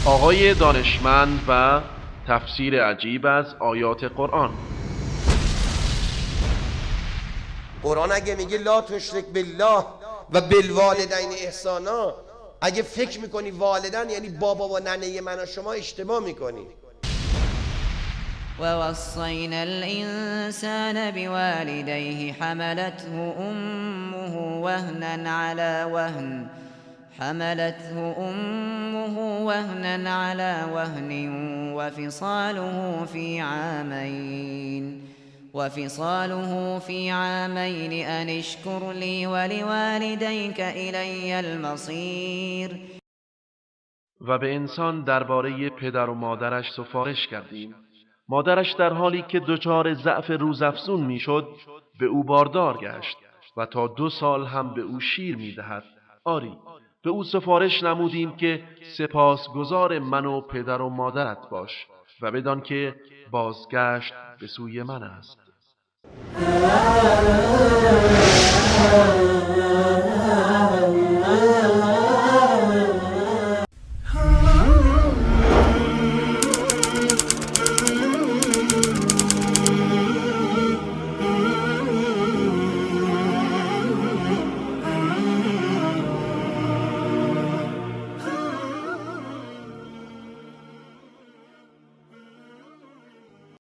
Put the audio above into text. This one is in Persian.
آقای دانشمند و تفسیر عجیب از آیات قرآن. قرآن اگه میگه لا تشرک بالله و بالوالدین احسانا، اگه فکر میکنی والدن یعنی بابا و ننه من و شما، اشتباه میکنی. ووصينا الإنسان بوالديه حملته أمه وهنا على وهن وفصاله في عامين أن اشكر لي ولوالديك إلي المصير. و به انسان درباره پدر و مادرش سفارش کردیم. مادرش در حالی که دچار ضعف روزافزون میشد به او باردار گشت و تا 2 سال هم به او شیر میدهد. آری، به او سفارش نمودیم که سپاسگزار من و پدر و مادرت باش و بدان که بازگشت به سوی من است.